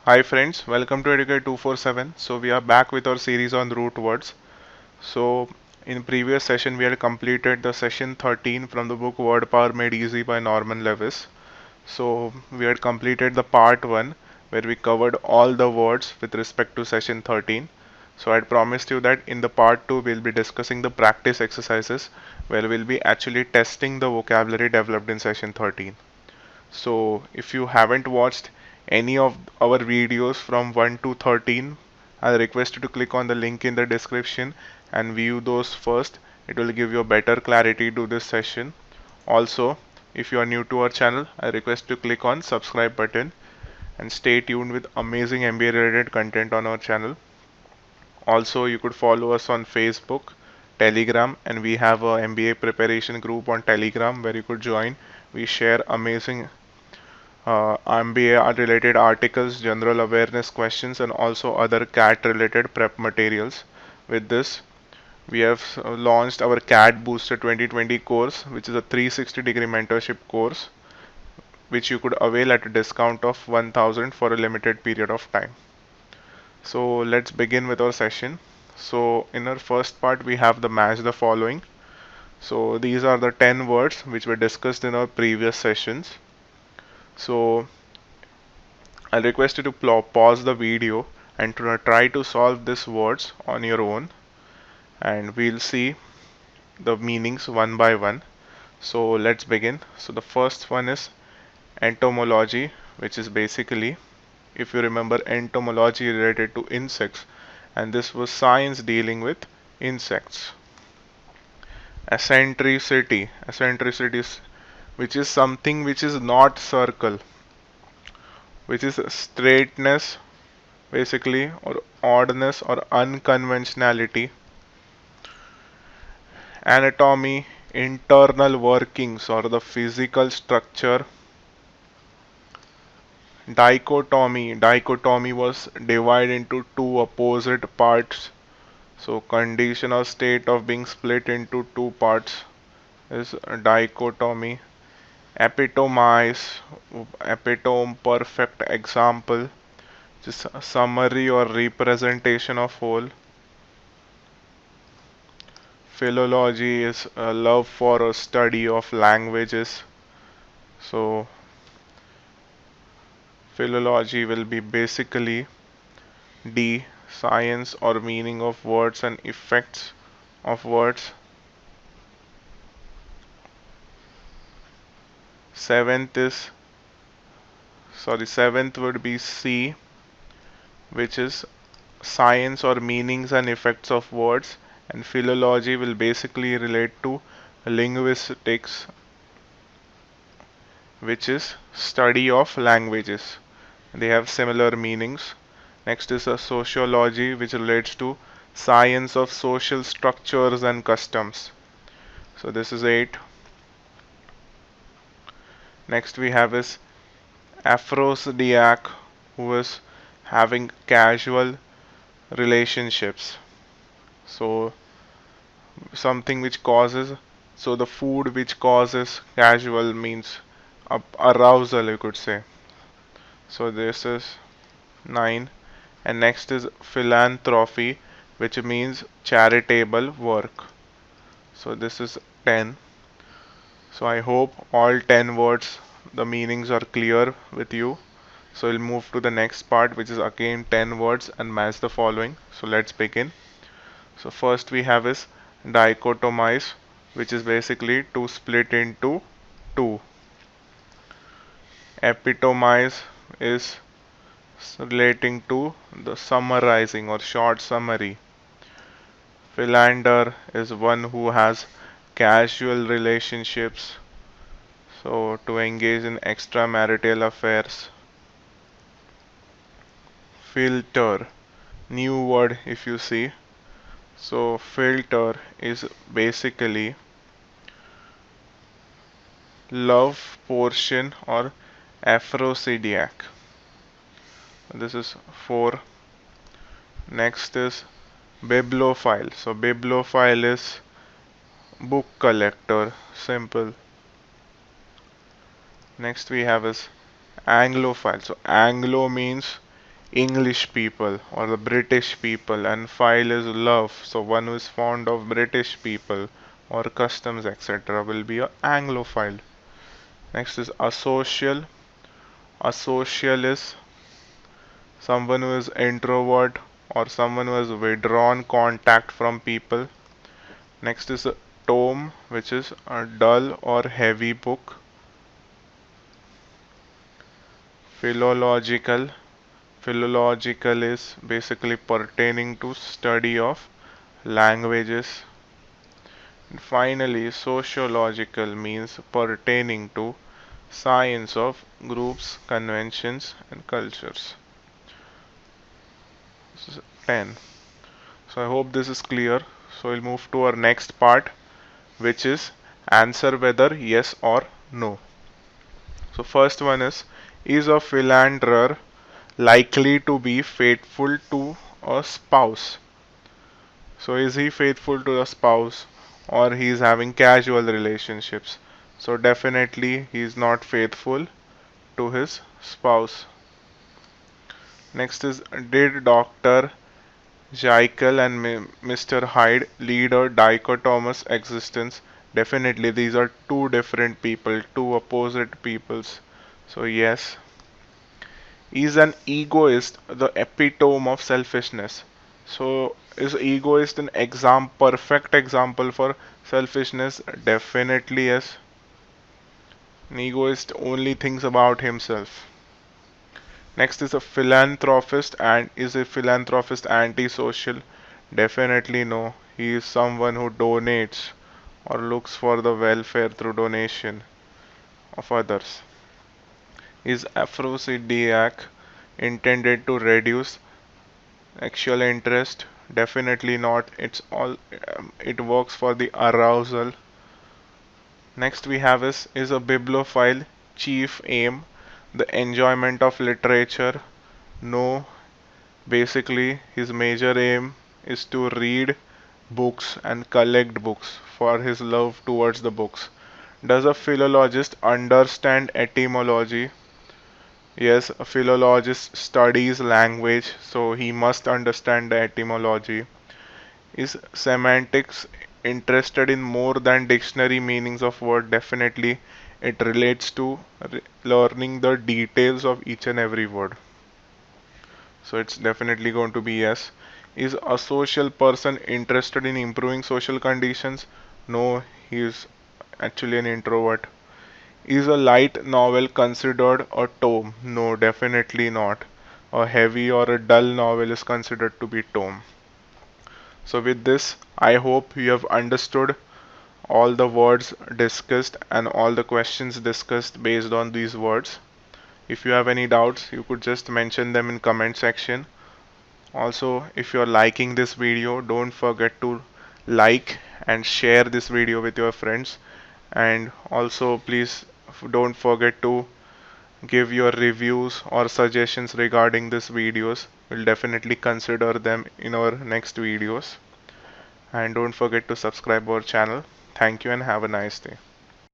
Hi friends, welcome to Educate 247. So we are back with our series on root words. So in previous session we had completed the session 13 from the book Word Power Made Easy by Norman Lewis. So we had completed the part 1 where we covered all the words with respect to session 13. So I had promised you that in the part 2 we'll be discussing the practice exercises where we'll be actually testing the vocabulary developed in session 13. So if you haven't watched any of our videos from 1 to 13, I request you to click on the link in the description and view those first. It will give you a better clarity to this session. Also, if you are new to our channel, I request you to click on subscribe button and stay tuned with amazing MBA related content on our channel. Also, you could follow us on Facebook, Telegram, and we have a MBA preparation group on Telegram where you could join. We share amazing MBA related articles, general awareness questions, and also other CAT related prep materials. With this, we have launched our CAT Booster 2020 course, which is a 360-degree mentorship course, which you could avail at a discount of 1000 for a limited period of time. So let's begin with our session. So in our first part, we have the match the following. So these are the 10 words which were discussed in our previous sessions. So I'll request you to pause the video and to try to solve these words on your own, and we'll see the meanings one by one. So let's begin. So the first one is entomology, which is basically, if you remember, entomology related to insects, and this was science dealing with insects. Eccentricity is, which is something which is not circle, which is straightness basically, or oddness or unconventionality. Anatomy, internal workings or the physical structure. Dichotomy was divided into two opposite parts. So condition or state of being split into two parts is dichotomy. Epitomize, epitome, perfect example, just a summary or representation of whole. Philology is a love for a study of languages. So philology will be basically D, science or meaning of words and effects of words. Seventh would be C, which is science or meanings and effects of words, and philology will basically relate to linguistics, which is study of languages. They have similar meanings. Next is a sociology, which relates to science of social structures and customs. So this is 8. Next we have is aphrodisiac, who is having casual relationships. So something which causes, so the food which causes casual means arousal, you could say. So this is 9. And next is philanthropy, which means charitable work. So this is 10. So I hope all 10 words, the meanings are clear with you. So we'll move to the next part, which is again 10 words and match the following. So let's begin. So first we have is dichotomize, which is basically to split into two. Epitomize is relating to the summarizing or short summary. Philander is one who has casual relationships, so to engage in extramarital affairs. Filter, new word if you see. So filter is basically love portion or aphrodisiac. This is 4. Next is bibliophile. So bibliophile is book collector, simple. Next we have is anglophile. So Anglo means English people or the British people, and file is love, so one who is fond of British people or customs, etc., will be a Anglophile. Next is asocial. Asocial is someone who is introvert or someone who has withdrawn contact from people. Next is a tome, which is a dull or heavy book. Philological. Philological is basically pertaining to study of languages. And finally, sociological means pertaining to science of groups, conventions, and cultures. This is 10. So I hope this is clear. So we'll move to our next part, which is answer whether yes or no. So first one is a philanderer likely to be faithful to a spouse? So is he faithful to a spouse or he is having casual relationships? So definitely he is not faithful to his spouse. Next is, did Dr. Jekyll and Mr. Hyde lead a dichotomous existence? Definitely these are two different people, two opposite peoples. So yes. Is an egoist the epitome of selfishness? So is egoist an perfect example for selfishness? Definitely yes. An egoist only thinks about himself. Next is a philanthropist, and is a philanthropist antisocial? Definitely no. He is someone who donates or looks for the welfare through donation of others. Is aphrodisiac intended to reduce sexual interest? Definitely not. It works for the arousal. Next we have is a bibliophile chief aim the enjoyment of literature? No. Basically his major aim is to read books and collect books for his love towards the books. Does a philologist understand etymology? Yes, a philologist studies language, so he must understand the etymology. Is semantics interested in more than dictionary meanings of word? Definitely. It relates to learning the details of each and every word. So it's definitely going to be yes. Is a social person interested in improving social conditions? No, he is actually an introvert. Is a light novel considered a tome? No, definitely not. A heavy or a dull novel is considered to be tome. So with this, I hope you have understood all the words discussed and all the questions discussed based on these words. If you have any doubts, you could just mention them in comment section. Also, if you're liking this video, don't forget to like and share this video with your friends. And also, please don't forget to give your reviews or suggestions regarding these videos. We'll definitely consider them in our next videos. And don't forget to subscribe our channel. Thank you and have a nice day.